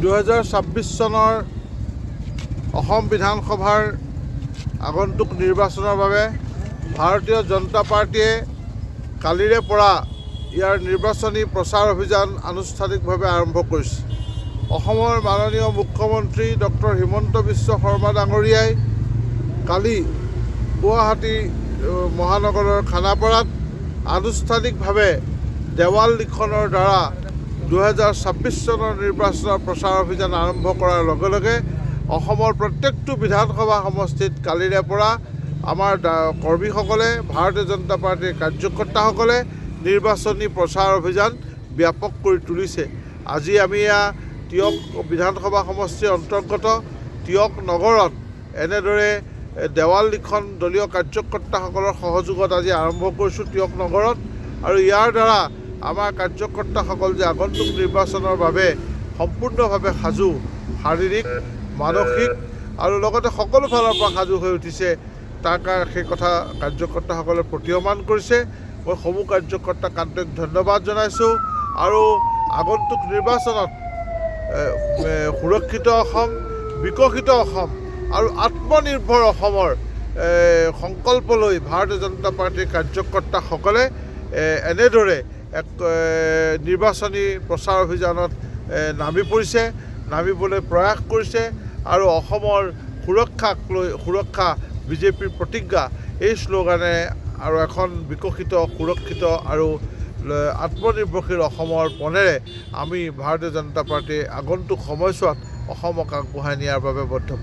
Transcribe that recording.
2026 চনৰ অসম বিধানসভাৰ আগন্তুক নিৰ্বাচনৰ বাবে ভাৰতীয় জনতা পাৰ্টিয়ে কালিৰে পৰা ইয়াৰ নিৰ্বাচনী প্ৰচাৰ অভিযান আনুষ্ঠানিকভাৱে আৰম্ভ কৰিছে। অসমৰ মাননীয় মুখ্যমন্ত্ৰী ডক্টৰ হিমন্ত বিশ্ব শৰ্মা ডাঙৰীয়াই কালি গুৱাহাটী মহানগৰৰ খানাপাৰাত আনুষ্ঠানিকভাৱে দেৱাল লিখনৰ দ্বাৰা 2026 চনৰ নিৰ্বাচনৰ প্ৰচাৰ অভিযান আৰম্ভ কৰাৰ লগে লগে অসমৰ প্ৰত্যেকটো বিধানসভা সমষ্টিত কালিৰে পৰা আমাৰ কৰ্মীসকলে ভাৰতীয় জনতা পাৰ্টিৰ কাৰ্যকৰ্তাসকলে নিৰ্বাচনী প্ৰচাৰ অভিযান ব্যাপক কৰি তুলিছে। আজি আমি টিয়ক বিধানসভা সমষ্টিৰ অন্তৰ্গত টিয়ক নগৰত এনেদৰে দেৱাল লিখন দলীয় কাৰ্যকৰ্তাসকলৰ সহযোগত আজি আৰম্ভ কৰিছোঁ টিয়ক নগৰত। আৰু ইয়াৰ দ্বাৰা আমাৰ কাৰ্যকৰ্তাসকল যে আগন্তুক নিৰ্বাচনৰ বাবে সম্পূৰ্ণভাৱে সাজু, শাৰীৰিক, মানসিক আৰু লগতে সকলো ফালৰ পৰা সাজু হৈ উঠিছে, তাক সেই কথা কাৰ্যকৰ্তাসকলে প্ৰতীয়মান কৰিছে। মই সমূহ কাৰ্যকৰ্তাক আন্তৰিক ধন্যবাদ জনাইছোঁ। আৰু আগন্তুক নিৰ্বাচনত সুৰক্ষিত অসম, বিকশিত অসম আৰু আত্মনিৰ্ভৰ অসমৰ সংকল্প লৈ ভাৰতীয় জনতা পাৰ্টিৰ কাৰ্যকৰ্তাসকলে এনেদৰে এক নিৰ্বাচনী প্ৰচাৰ অভিযানত নামিবলৈ প্ৰয়াস কৰিছে। আৰু অসমৰ সুৰক্ষা বিজেপিৰ প্ৰতিজ্ঞা, এই শ্লোগানে আৰু এখন বিকশিত, সুৰক্ষিত আৰু আত্মনিৰ্ভৰশীল অসমৰ পণেৰে আমি ভাৰতীয় জনতা পাৰ্টিয়ে আগন্তুক সময়ছোৱাত অসমক আগবঢ়াই নিয়াৰ বাবে বদ্ধপৰিকৰ।